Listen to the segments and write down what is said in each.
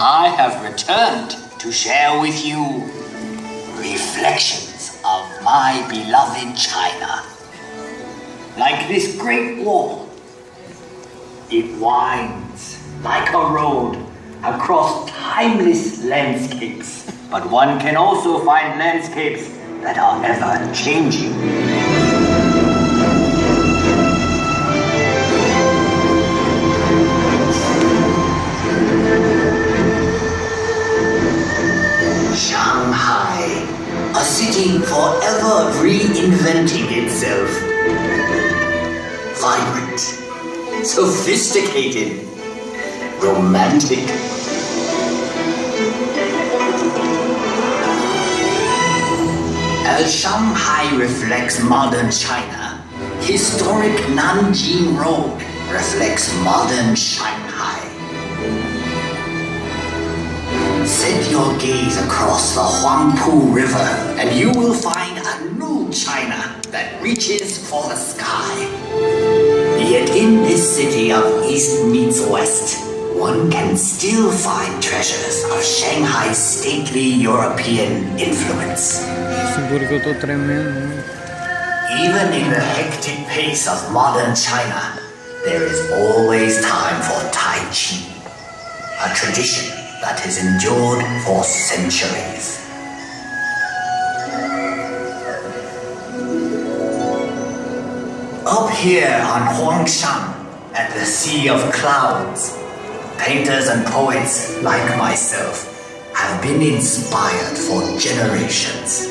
I have returned to share with you reflections of my beloved China. Like this great wall, it winds like a road across timeless landscapes. But one can also find landscapes that are ever changing. Shanghai, a city forever reinventing itself. Vibrant, sophisticated, romantic. As Shanghai reflects modern China, historic Nanjing Road reflects modern Shanghai. Set your gaze across the Huangpu River and you will find a new China that reaches for the sky. Yet in this city of East meets West, one can still find treasures of Shanghai's stately European influence. Even in the hectic pace of modern China, there is always time for Tai Chi, a tradition that has endured for centuries. Up here on Huangshan, at the Sea of Clouds, painters and poets like myself have been inspired for generations.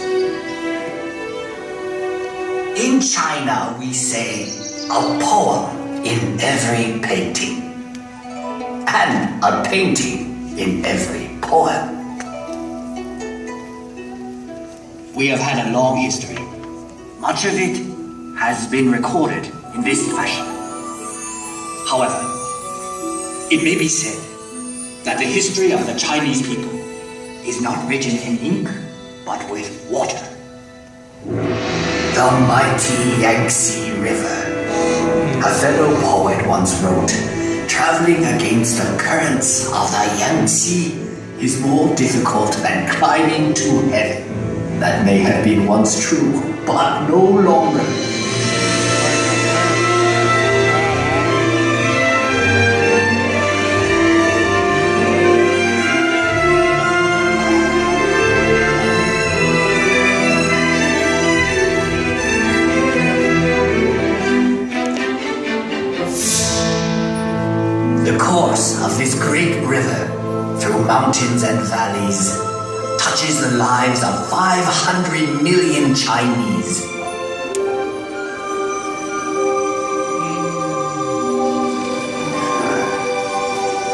In China, we say a poem in every painting, and a painting in every poem. We have had a long history. Much of it has been recorded in this fashion. However, it may be said that the history of the Chinese people is not written in ink, but with water. The mighty Yangtze River. A fellow poet once wrote, "Traveling against the currents of the Yangtze is more difficult than climbing to heaven." That may have been once true, but no longer. The course of this great river through mountains and valleys touches the lives of 500 million Chinese.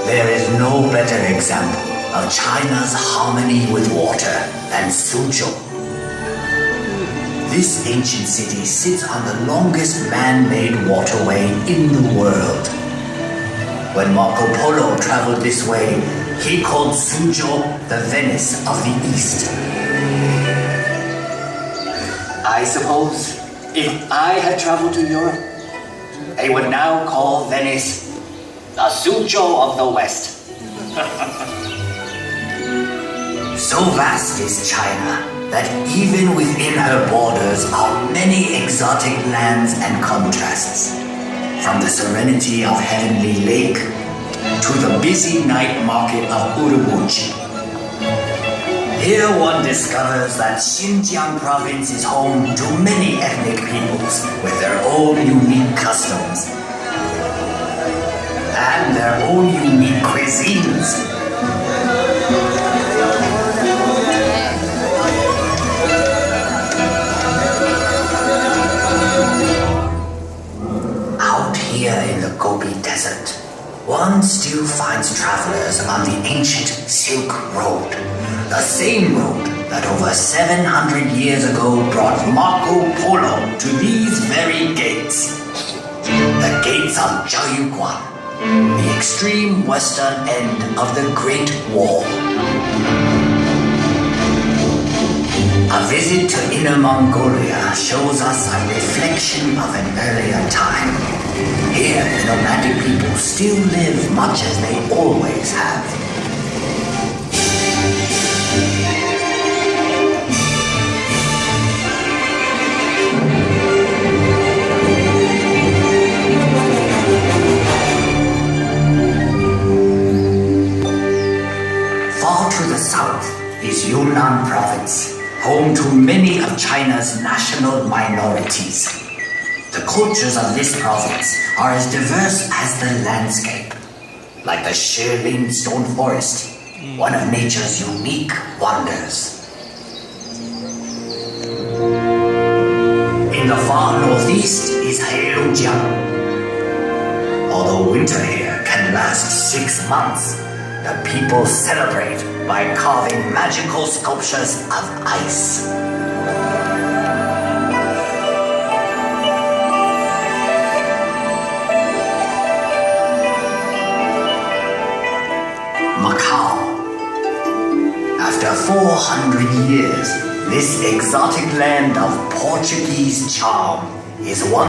There is no better example of China's harmony with water than Suzhou. This ancient city sits on the longest man-made waterway in the world. When Marco Polo traveled this way, he called Suzhou the Venice of the East. I suppose if I had traveled to Europe, they would now call Venice the Suzhou of the West. So vast is China that even within her borders are many exotic lands and contrasts. From the serenity of Heavenly Lake to the busy night market of Urumqi. Here one discovers that Xinjiang province is home to many ethnic peoples with their own unique customs and their own unique cuisines. Out here in the Gobi Desert, one still finds travelers on the ancient Silk Road, the same road that over 700 years ago brought Marco Polo to these very gates. The gates of Zhaoyuguan, the extreme western end of the Great Wall. A visit to Inner Mongolia shows us a reflection of an earlier time. Here, the nomadic people still live much as they always have. south is Yunnan Province, home to many of China's national minorities. The cultures of this province are as diverse as the landscape, like the Shilin Stone Forest, one of nature's unique wonders. In the far northeast is Heilongjiang. Although winter here can last 6 months, the people celebrate by carving magical sculptures of ice. Macau. After 400 years, this exotic land of Portuguese charm is one